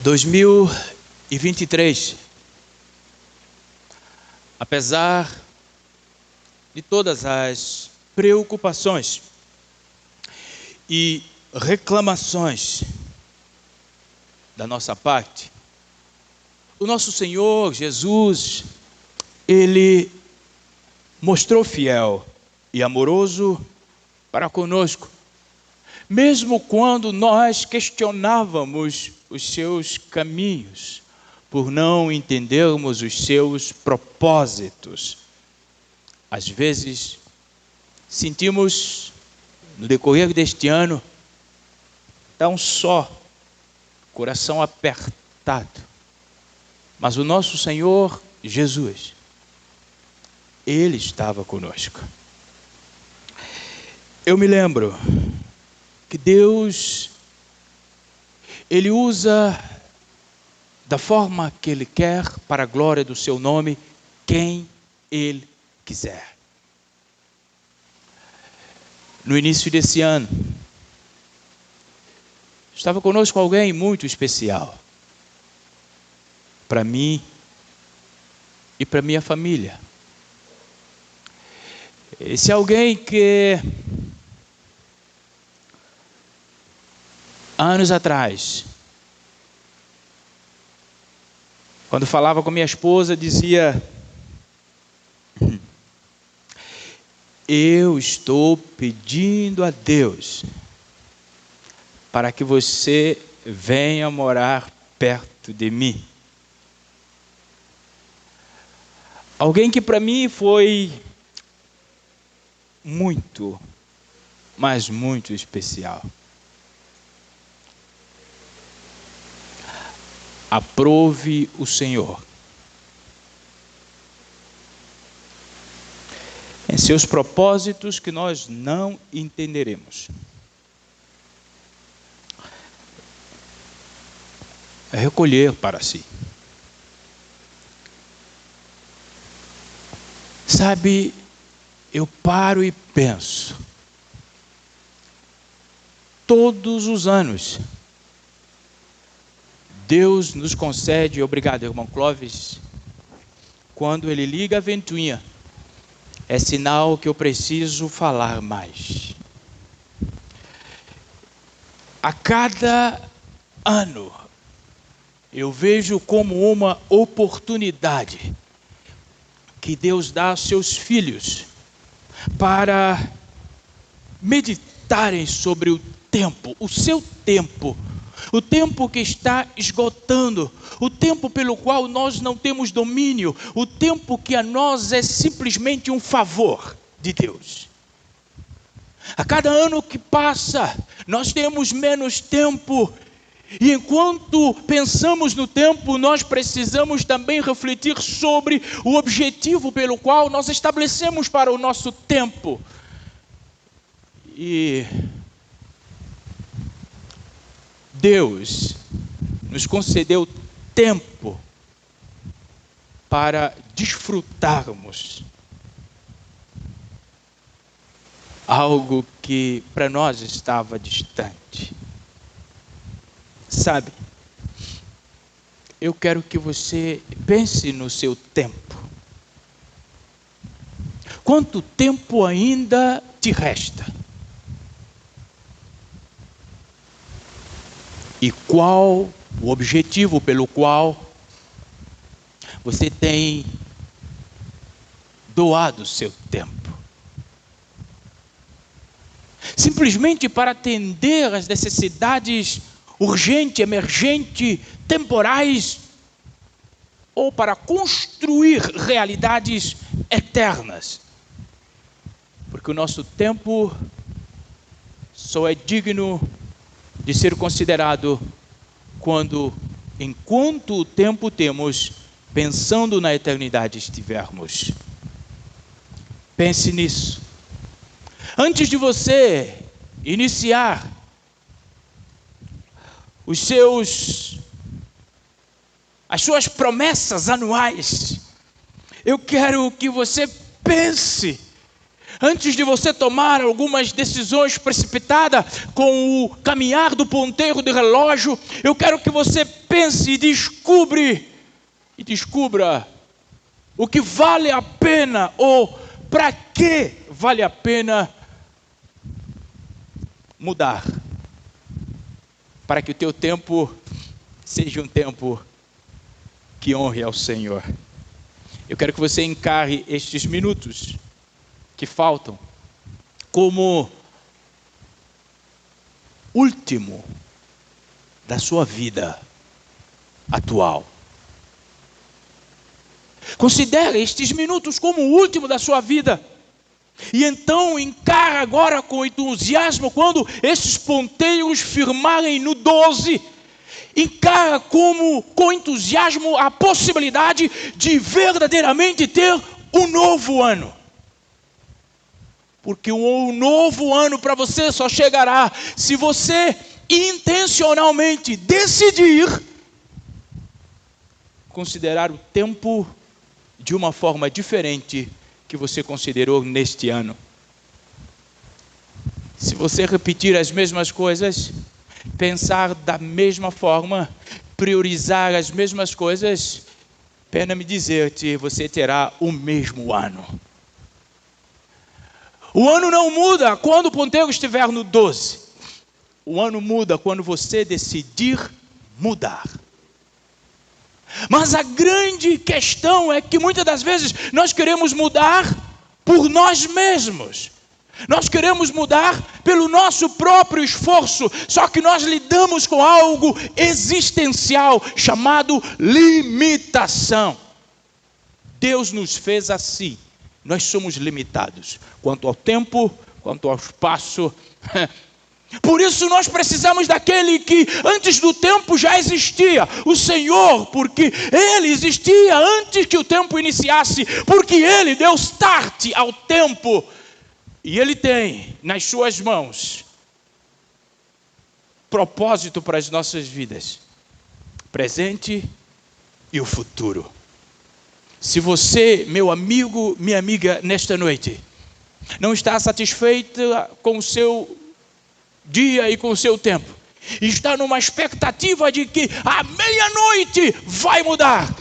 2023, apesar de todas as preocupações e reclamações da nossa parte, o nosso Senhor Jesus, Ele mostrou fiel e amoroso para conosco, mesmo quando nós questionávamos os seus caminhos, por não entendermos os seus propósitos. Às vezes, sentimos, no decorrer deste ano, tão só, coração apertado. Mas o nosso Senhor Jesus, Ele estava conosco. Eu me lembro que Deus, Ele usa da forma que Ele quer, para a glória do seu nome, quem Ele quiser. No início desse ano, estava conosco alguém muito especial, para mim e para minha família. Esse alguém que anos atrás, quando falava com minha esposa, dizia: eu estou pedindo a Deus para que você venha morar perto de mim. Alguém que para mim foi muito, mas muito especial. Aprove o Senhor em seus propósitos que nós não entenderemos. É recolher para si. Sabe, eu paro e penso, todos os anos, Deus nos concede, obrigado irmão Clóvis, quando Ele liga a ventoinha, é sinal que eu preciso falar mais. A cada ano, eu vejo como uma oportunidade que Deus dá aos seus filhos para meditarem sobre o tempo, o seu tempo, o tempo que está esgotando, o tempo pelo qual nós não temos domínio, o tempo que a nós é simplesmente um favor de Deus. A cada ano que passa, nós temos menos tempo. E enquanto pensamos no tempo, nós precisamos também refletir sobre o objetivo pelo qual nós estabelecemos para o nosso tempo. E Deus nos concedeu tempo para desfrutarmos algo que para nós estava distante. Sabe, eu quero que você pense no seu tempo. Quanto tempo ainda te resta? E qual o objetivo pelo qual você tem doado o seu tempo? Simplesmente para atender às necessidades urgente, emergente, temporais, ou para construir realidades eternas. Porque o nosso tempo só é digno de ser considerado quando, enquanto o tempo temos, pensando na eternidade estivermos. Pense nisso. Antes de você iniciar as suas promessas anuais, eu quero que você pense Antes de você tomar algumas decisões precipitadas com o caminhar do ponteiro de relógio, eu quero que você pense e descubra o que vale a pena ou para que vale a pena mudar, para que o teu tempo seja um tempo que honre ao Senhor. Eu quero que você encare estes minutos que faltam como último da sua vida atual. Considere estes minutos como o último da sua vida. E então encara agora com entusiasmo quando esses ponteiros firmarem no 12. Encara com entusiasmo a possibilidade de verdadeiramente ter um novo ano. Porque um novo ano para você só chegará se você intencionalmente decidir considerar o tempo de uma forma diferente que você considerou neste ano. Se você repetir as mesmas coisas, pensar da mesma forma, priorizar as mesmas coisas, pena me dizer-te, você terá o mesmo ano. O ano não muda quando o ponteiro estiver no 12. O ano muda quando você decidir mudar. Mas a grande questão é que muitas das vezes nós queremos mudar por nós mesmos. Nós queremos mudar pelo nosso próprio esforço, só que nós lidamos com algo existencial chamado limitação. Deus nos fez assim. Nós somos limitados, quanto ao tempo, quanto ao espaço. Por isso nós precisamos daquele que antes do tempo já existia, o Senhor, porque Ele existia antes que o tempo iniciasse, porque Ele deu start ao tempo, e Ele tem nas suas mãos propósito para as nossas vidas, presente e o futuro. Se você, meu amigo, minha amiga, nesta noite, não está satisfeito com o seu dia e com o seu tempo, e está numa expectativa de que à meia-noite vai mudar,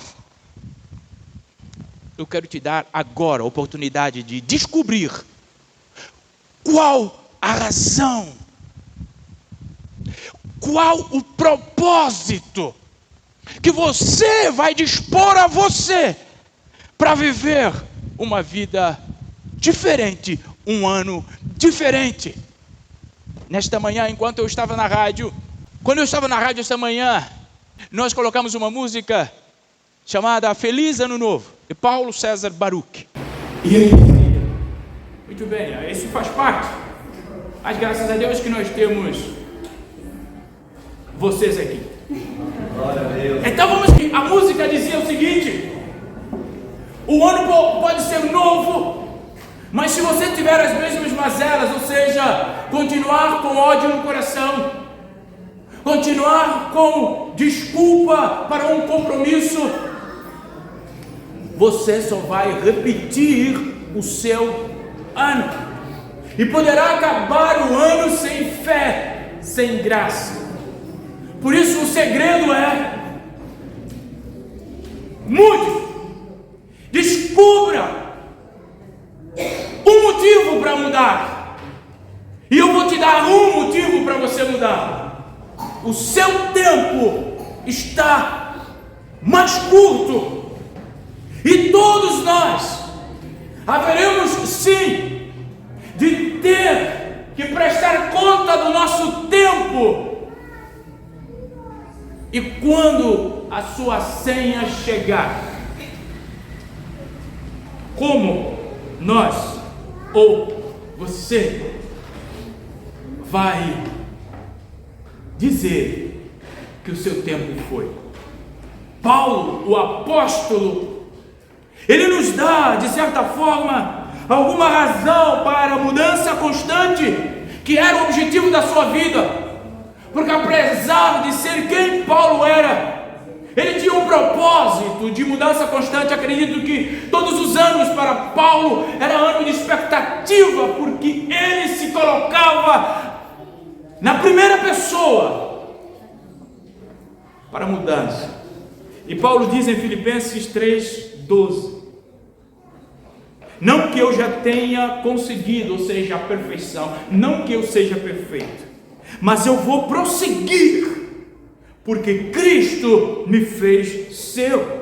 eu quero te dar agora a oportunidade de descobrir qual a razão, qual o propósito que você vai dispor a você para viver uma vida diferente, um ano diferente. Nesta manhã, enquanto eu estava na rádio, quando eu estava na rádio esta manhã, nós colocamos uma música chamada Feliz Ano Novo, de Paulo César Baruch. E aí? Muito bem, esse faz parte. Mas graças a Deus que nós temos vocês aqui. Glória a Deus. Então vamos, a música dizia o seguinte: o ano pode ser novo, mas se você tiver as mesmas mazelas, ou seja, continuar com ódio no coração, continuar com desculpa para um compromisso, você só vai repetir o seu ano e poderá acabar o ano sem fé, sem graça. Por isso o segredo é: mude, descubra um motivo para mudar, e eu vou te dar um motivo para você mudar. O seu tempo está mais curto, e todos nós haveremos sim de ter que prestar conta do nosso tempo. E quando a sua senha chegar, como nós ou você vai dizer que o seu tempo foi? Paulo, o apóstolo, ele nos dá, de certa forma, alguma razão para a mudança constante, que era o objetivo da sua vida. Porque apesar de ser quem Paulo era, ele tinha um propósito de mudança constante. Acredito que todos os anos para Paulo era ano de expectativa, porque ele se colocava na primeira pessoa para a mudança. E Paulo diz em Filipenses 3:12: não que eu já tenha conseguido, ou seja, a perfeição, não que eu seja perfeito, mas eu vou prosseguir, porque Cristo me fez seu.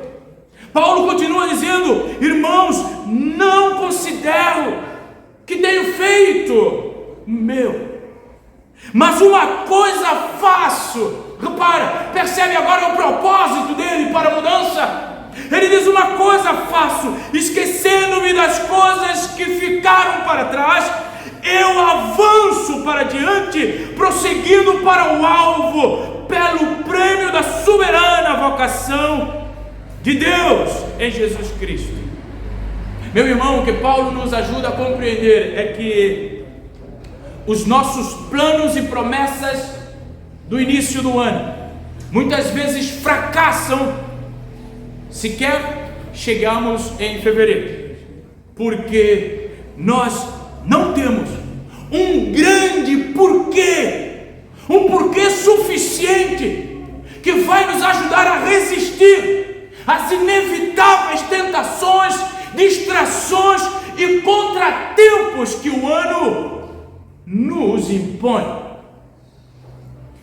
Paulo continua dizendo: irmãos, não considero que tenho feito meu, mas uma coisa faço. Repara, percebe agora o propósito dele para a mudança? Ele diz: uma coisa faço, esquecendo-me das coisas que ficaram para trás, eu avanço para diante, prosseguindo para o alvo, pelo prêmio da soberana vocação de Deus em Jesus Cristo. Meu irmão, o que Paulo nos ajuda a compreender é que os nossos planos e promessas do início do ano muitas vezes fracassam sequer chegamos em fevereiro, porque nós não temos um grande porquê, um porquê suficiente que vai nos ajudar a resistir às inevitáveis tentações, distrações e contratempos que o ano nos impõe.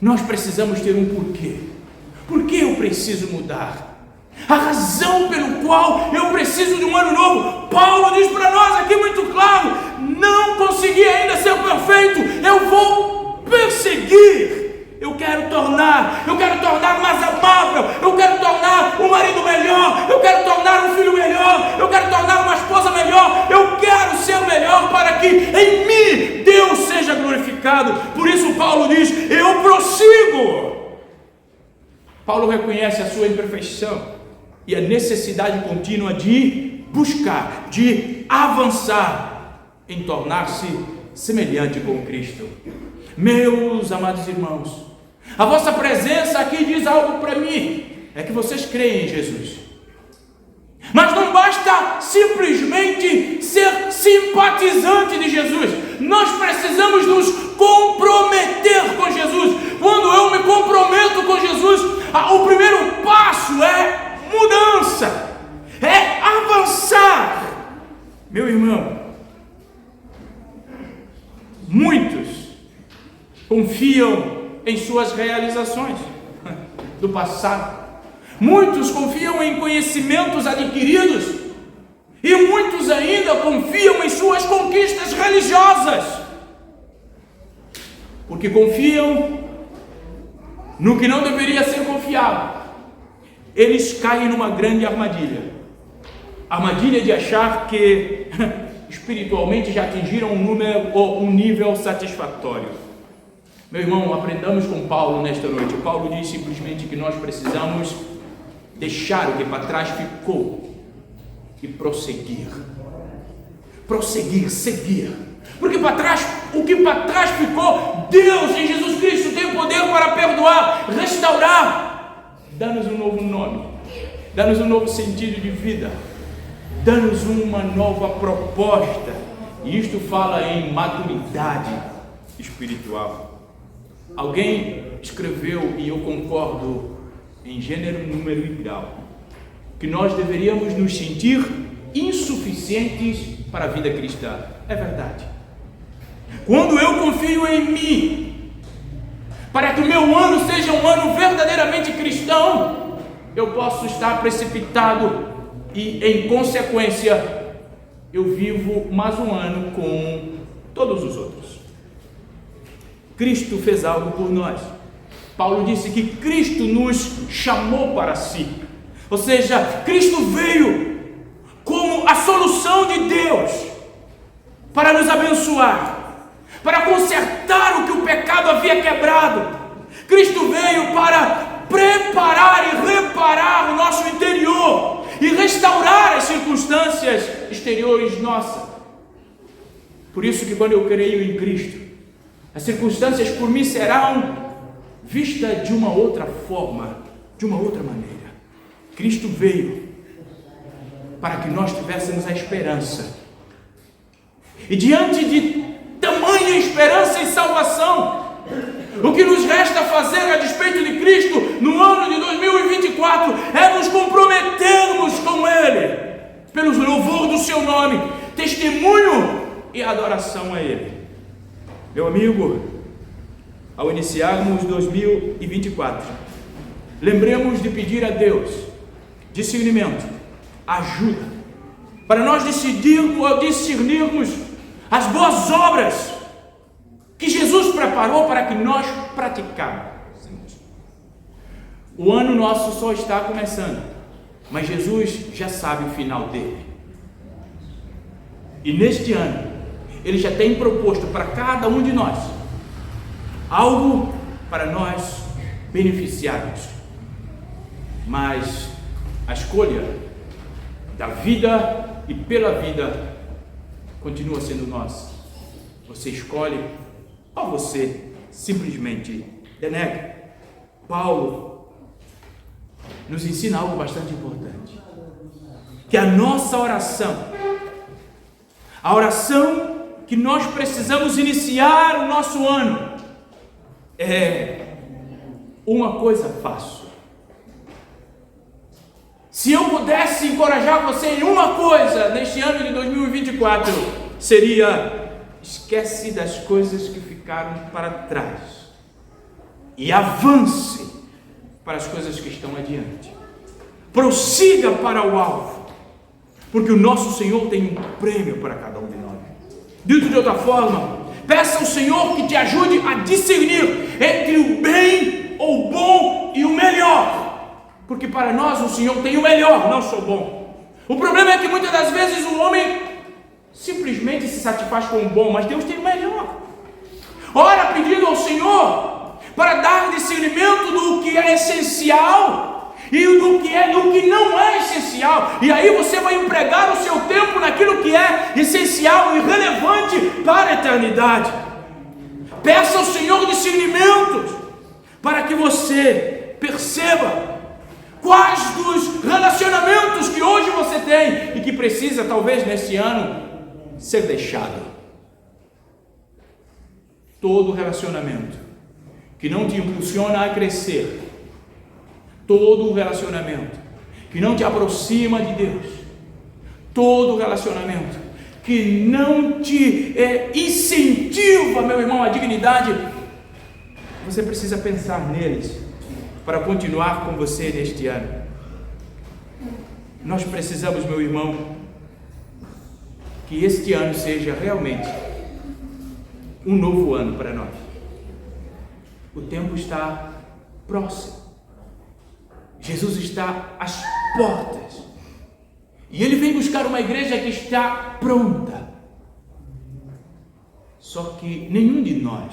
Nós precisamos ter um porquê. Por que eu preciso mudar? A razão pelo qual eu preciso de um ano novo. Paulo diz para nós aqui muito claro: não consegui ainda ser perfeito, eu vou perseguir. Eu quero tornar mais amável, eu quero tornar um marido melhor, eu quero tornar um filho melhor, eu quero tornar uma esposa melhor, eu quero ser melhor para que em mim Deus seja glorificado. Por isso Paulo diz: eu prossigo. Paulo reconhece a sua imperfeição e a necessidade contínua de buscar, de avançar em tornar-se semelhante com Cristo. Meus amados irmãos, a vossa presença aqui diz algo para mim, é que vocês creem em Jesus. Mas não basta simplesmente ser simpatizante de Jesus, nós precisamos nos comprometer com Jesus. Quando eu me comprometo com Jesus, o primeiro passo é mudança, é avançar. Meu irmão, muitos confiam em suas realizações do passado, muitos confiam em conhecimentos adquiridos, e muitos ainda confiam em suas conquistas religiosas, porque confiam no que não deveria ser confiado. Eles caem numa grande armadilha de achar que espiritualmente já atingiram um nível satisfatório. Meu irmão, aprendamos com Paulo nesta noite. Paulo diz simplesmente que nós precisamos deixar o que para trás ficou e prosseguir, seguir, porque o que para trás ficou, Deus em Jesus Cristo tem poder para perdoar, restaurar, dá-nos um novo nome, dá-nos um novo sentido de vida, dá-nos uma nova proposta, e isto fala em maturidade espiritual. Alguém escreveu, e eu concordo em gênero, número e grau, que nós deveríamos nos sentir insuficientes para a vida cristã. É verdade. Quando eu confio em mim, para que o meu ano seja um ano verdadeiramente cristão, eu posso estar precipitado e, em consequência, eu vivo mais um ano com todos os outros. Cristo fez algo por nós. Paulo disse que Cristo nos chamou para si. Ou seja, Cristo veio como a solução de Deus para nos abençoar, para consertar o que o pecado havia quebrado. Cristo veio para preparar e reparar o nosso interior e restaurar as circunstâncias exteriores nossas. Por isso que quando eu creio em Cristo, as circunstâncias por mim serão vistas de uma outra forma, de uma outra maneira. Cristo veio para que nós tivéssemos a esperança. E diante de tamanha esperança e salvação, o que nos resta fazer a despeito de Cristo no ano de 2024 é nos comprometermos com Ele, pelo louvor do seu nome, testemunho e adoração a Ele. Meu amigo, ao iniciarmos 2024, lembremos de pedir a Deus discernimento, ajuda, para nós discernirmos as boas obras que Jesus preparou para que nós praticássemos. O ano nosso só está começando, mas Jesus já sabe o final dele. E neste ano, Ele já tem proposto para cada um de nós algo para nós beneficiarmos. Mas a escolha da vida e pela vida continua sendo nossa. Você escolhe ou você simplesmente denega. Paulo nos ensina algo bastante importante, que a nossa oração, a oração que nós precisamos iniciar o nosso ano, é uma coisa fácil. Se eu pudesse encorajar você em uma coisa neste ano de 2024, seria: esquece das coisas que ficaram para trás e avance para as coisas que estão adiante. Prossiga para o alvo, porque o nosso Senhor tem um prêmio para cada um de nós. Dito de outra forma, peça ao Senhor que te ajude a discernir entre o bem, o bom e o melhor. Porque para nós o Senhor tem o melhor, não só o bom. O problema é que muitas das vezes o homem simplesmente se satisfaz com o bom, mas Deus tem o melhor. Ora pedindo ao Senhor para dar discernimento do que é essencial e do que não é essencial. E aí você vai empregar o seu tempo naquilo que é essencial e relevante para a eternidade. Peça ao Senhor discernimento para que você perceba quais dos relacionamentos que hoje você tem e que precisa, talvez, nesse ano, ser deixado. Todo relacionamento que não te impulsiona a crescer, todo relacionamento que não te aproxima de Deus, todo relacionamento que não te incentiva, meu irmão, a dignidade, você precisa pensar neles para continuar com você neste ano. Nós precisamos, meu irmão, que este ano seja realmente um novo ano para nós. O tempo está próximo. Jesus está às portas. E Ele vem buscar uma igreja que está pronta. Só que nenhum de nós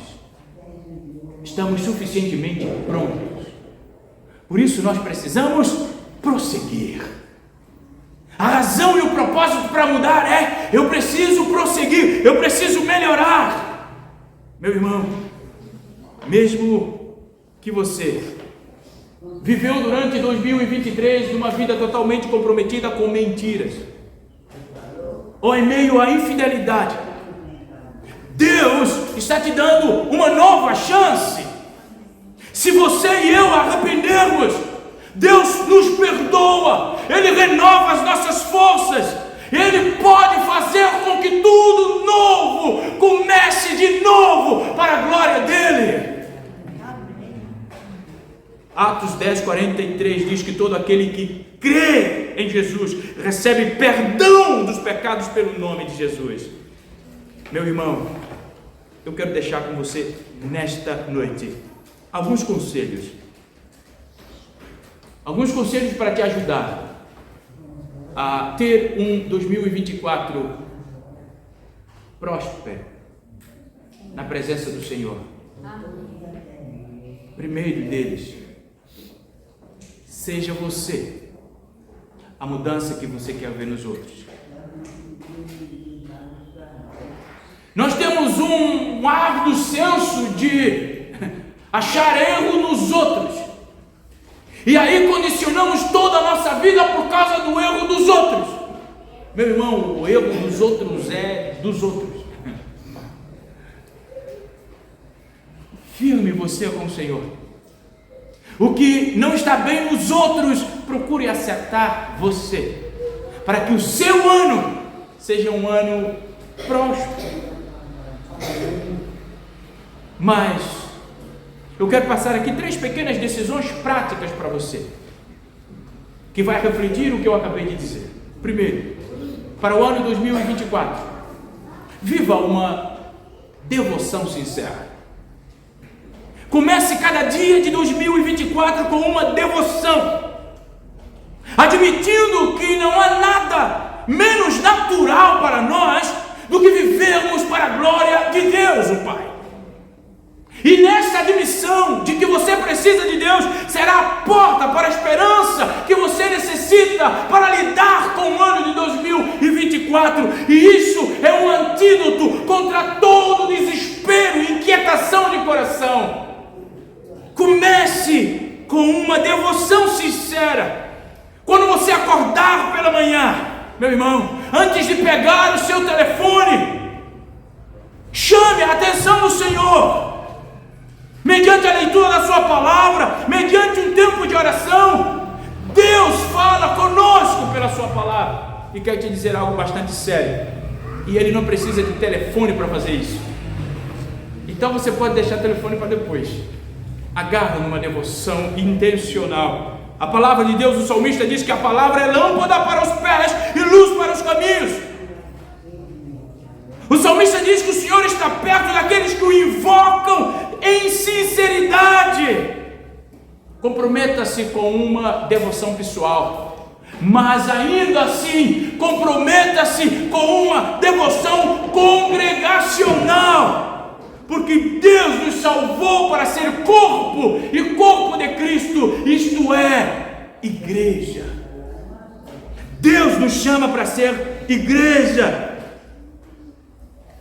estamos suficientemente prontos. Por isso nós precisamos prosseguir. A razão e o propósito para mudar é: eu preciso prosseguir, eu preciso melhorar. Meu irmão, mesmo que você viveu durante 2023 uma vida totalmente comprometida com mentiras, ou em meio à infidelidade, Deus está te dando uma nova chance. Se você e eu arrependermos, Deus nos perdoa, Ele renova as nossas forças, Ele pode fazer com que tudo novo comece de novo para a glória dEle. Atos 10:43 diz que todo aquele que crê em Jesus recebe perdão dos pecados pelo nome de Jesus. Meu irmão, eu quero deixar com você nesta noite alguns conselhos para te ajudar a ter um 2024 próspero na presença do Senhor. Primeiro deles, seja você a mudança que você quer ver nos outros. Nós temos um ávido senso de achar erro nos outros, e aí condicionamos toda a nossa Meu irmão, o erro dos outros é dos outros. Firme você com o Senhor. O que não está bem nos outros, procure acertar você, para que o seu ano seja um ano próspero. Mas eu quero passar aqui 3 pequenas decisões práticas para você, que vai refletir o que eu acabei de dizer. Primeiro, para o ano 2024, viva uma devoção sincera. Comece cada dia de 2024 com uma devoção, admitindo que não há nada menos natural para nós do que vivermos para a glória de Deus, o Pai. E nessa admissão de que você precisa de Deus, será a porta para a esperança que você necessita para lidar com o ano de 2024. E isso é um antídoto contra todo desespero e inquietação de coração. Comece com uma devoção sincera. Quando você acordar pela manhã, meu irmão, antes de pegar o seu telefone, chame a atenção do Senhor. Mediante a leitura da sua palavra, mediante um tempo de oração, Deus fala conosco pela sua palavra. E quero te dizer algo bastante sério. E Ele não precisa de telefone para fazer isso. Então você pode deixar o telefone para depois. Agarra numa devoção intencional. A palavra de Deus, o salmista diz que a palavra é lâmpada para os pés e luz para os caminhos. O salmista diz que o Senhor está perto daqueles que o invocam em sinceridade. Comprometa-se com uma devoção pessoal, mas ainda assim, comprometa-se com uma devoção congregacional. Porque Deus nos salvou para ser corpo e corpo de Cristo, isto é, igreja. Deus nos chama para ser igreja.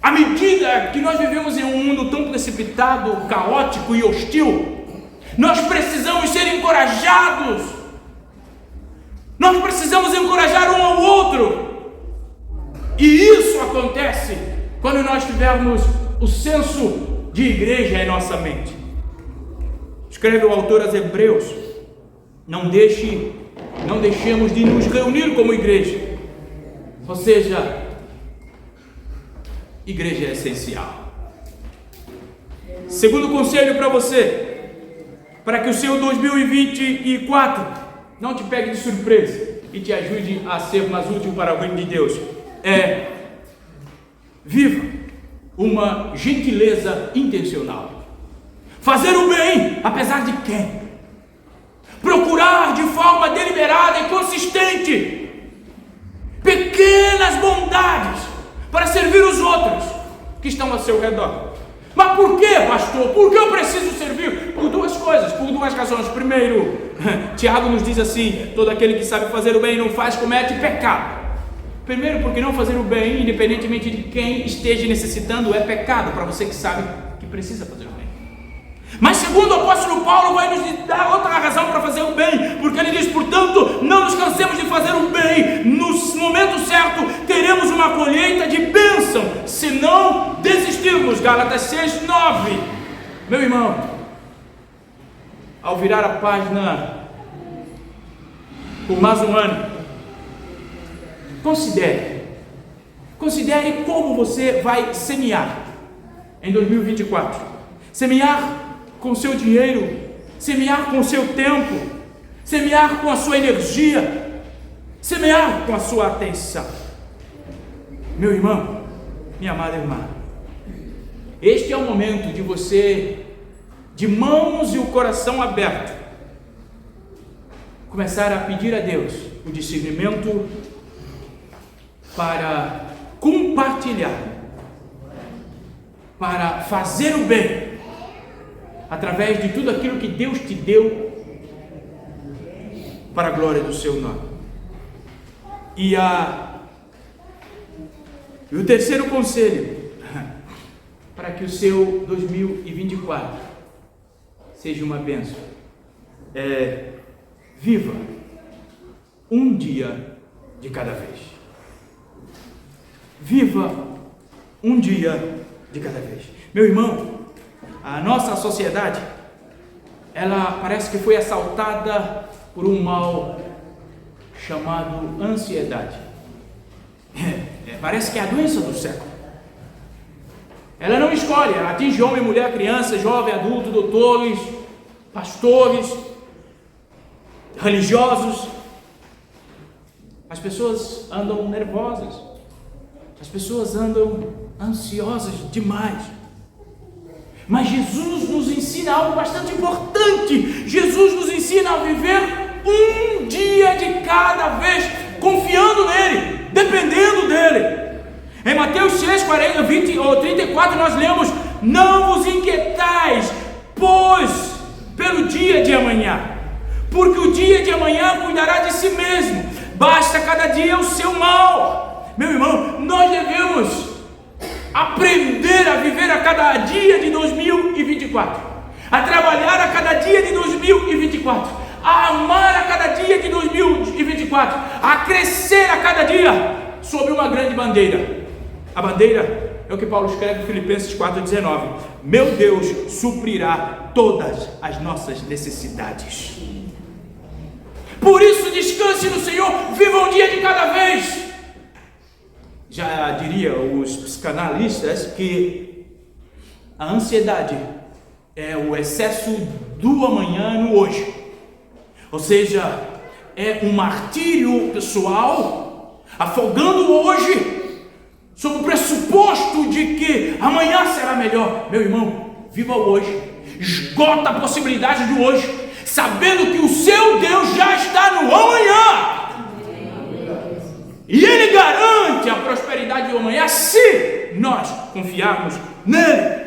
À medida que nós vivemos em um mundo tão precipitado, caótico e hostil, nós precisamos ser encorajados. Nós precisamos encorajar um ao outro. E isso acontece quando nós tivermos o senso de igreja em nossa mente. Escreve o autor aos Hebreus: não deixemos de nos reunir como igreja. Ou seja, igreja é essencial. Segundo conselho para você, para que o seu 2024 não te pegue de surpresa e te ajude a ser mais útil para o reino de Deus, viva uma gentileza intencional. Fazer o bem, apesar de quem? Procurar de forma deliberada e consistente pequenas bondades para servir os outros que estão ao seu redor. Mas por que, pastor? Por que eu preciso servir? Por 2 coisas, por 2 razões. Primeiro, Tiago nos diz assim: todo aquele que sabe fazer o bem e não faz, comete pecado. Primeiro, porque não fazer o bem, independentemente de quem esteja necessitando, é pecado para você que sabe que precisa fazer o bem. Mas segundo, o apóstolo Paulo vai nos dar outra razão para fazer o bem, porque ele diz: portanto, não nos cansemos de fazer o bem, no momento certo teremos uma colheita de bênção, se não desistirmos. Gálatas 6:9. Meu irmão, ao virar a página por mais um ano, considere como você vai semear em 2024. Semear com o seu dinheiro, semear com o seu tempo, semear com a sua energia, semear com a sua atenção. Meu irmão, minha amada irmã, este é o momento de você, de mãos e o coração aberto, começar a pedir a Deus o discernimento para compartilhar, para fazer o bem, através de tudo aquilo que Deus te deu, para a glória do seu nome. E o terceiro conselho, para que o seu 2024 seja uma bênção, viva um dia de cada vez. Viva um dia de cada vez. Meu irmão, a nossa sociedade, ela parece que foi assaltada por um mal chamado ansiedade. Parece que é a doença do século. Ela não escolhe, ela atinge homem, mulher, criança, jovem, adulto, doutores, pastores, religiosos. As pessoas andam nervosas, as pessoas andam ansiosas demais. Mas Jesus nos ensina algo bastante importante. Jesus nos ensina a viver um dia de cada vez, confiando nele, dependendo dele. Em Mateus 6, 20 ou 34 nós lemos: não vos inquietais, pois, pelo dia de amanhã, porque o dia de amanhã cuidará de si mesmo, basta cada dia o seu mal. Meu irmão, nós devemos aprender a viver a cada dia de 2024, a trabalhar a cada dia de 2024, a amar a cada dia de 2024, a crescer a cada dia sob uma grande bandeira. A bandeira é o que Paulo escreve em Filipenses 4,19: meu Deus suprirá todas as nossas necessidades. Por isso descanse no Senhor, viva um dia de cada vez. Já diria os psicanalistas que a ansiedade é o excesso do amanhã no hoje. Ou seja, é um martírio pessoal, afogando o hoje, sob o pressuposto de que amanhã será melhor. Meu irmão, viva o hoje, esgota a possibilidade do hoje, sabendo que o seu Deus já está no amanhã. E Ele garante a prosperidade do amanhã se nós confiarmos nele,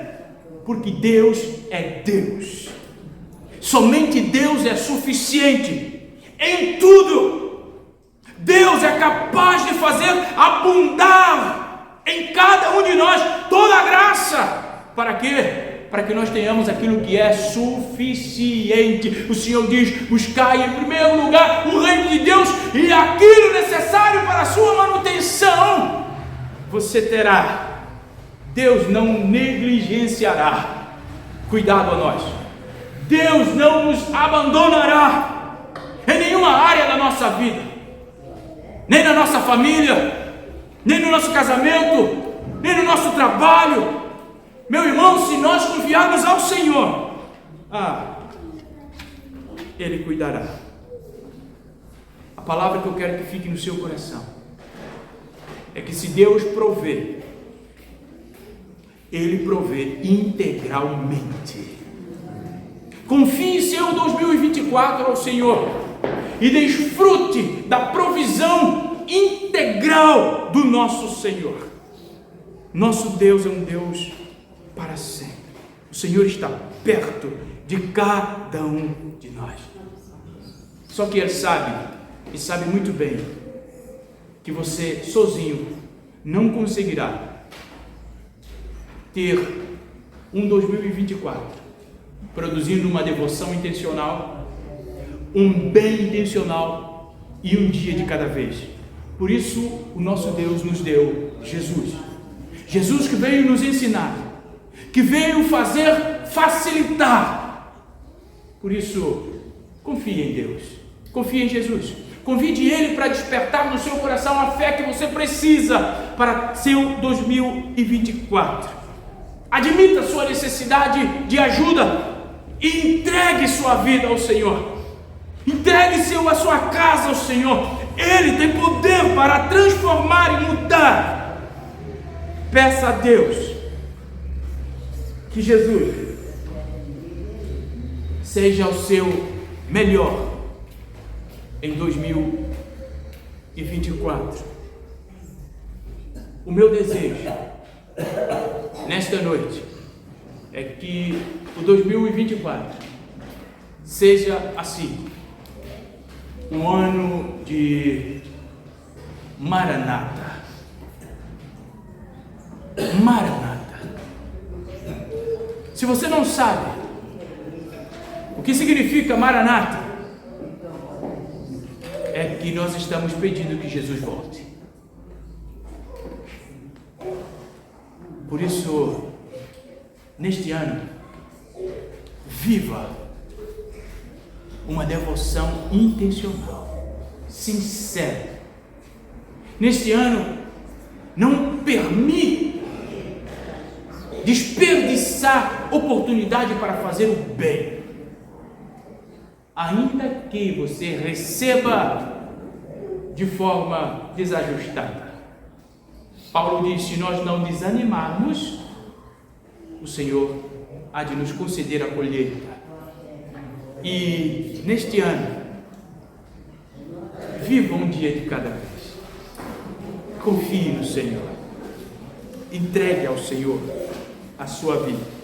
porque Deus é Deus. Somente Deus é suficiente em tudo. Deus é capaz de fazer abundar em cada um de nós toda a graça. Para quê? Para que nós tenhamos aquilo que é suficiente. O Senhor diz: buscai em primeiro lugar o reino de Deus e aquilo necessário para a sua manutenção você terá. Deus não negligenciará. Cuidado a nós. Deus não nos abandonará em nenhuma área da nossa vida, nem na nossa família, nem no nosso casamento, nem no nosso trabalho. Meu irmão, se nós confiarmos ao Senhor, Ele cuidará. A palavra que eu quero que fique no seu coração é que se Deus prover, Ele provê integralmente. Confie em seu 2024 ao Senhor e desfrute da provisão integral do nosso Senhor. Nosso Deus é um Deus para sempre. O Senhor está perto de cada um de nós. Só que Ele sabe, e sabe muito bem, que você sozinho não conseguirá ter um 2024 produzindo uma devoção intencional, um bem intencional e um dia de cada vez. Por isso o nosso Deus nos deu Jesus. Jesus que veio nos ensinar, que veio facilitar. Por isso, confie em Deus, confie em Jesus, convide Ele para despertar no seu coração a fé que você precisa para seu 2024. Admita sua necessidade de ajuda e entregue sua vida ao Senhor. Entregue a sua casa ao Senhor. Ele tem poder para transformar e mudar. Peça a Deus que Jesus seja o seu melhor em 2024. O meu desejo nesta noite é que o 2024 seja assim, um ano de Maranata. Maranata. Se você não sabe o que significa Maranata, é que nós estamos pedindo que Jesus volte. Por isso, neste ano, viva uma devoção intencional, sincera. Neste ano, não permita desperdiçar oportunidade para fazer o bem, ainda que você receba de forma desajustada. Paulo diz: se nós não desanimarmos, o Senhor há de nos conceder a colheita. E neste ano, viva um dia de cada vez. Confie no Senhor. Entregue ao Senhor a sua vida.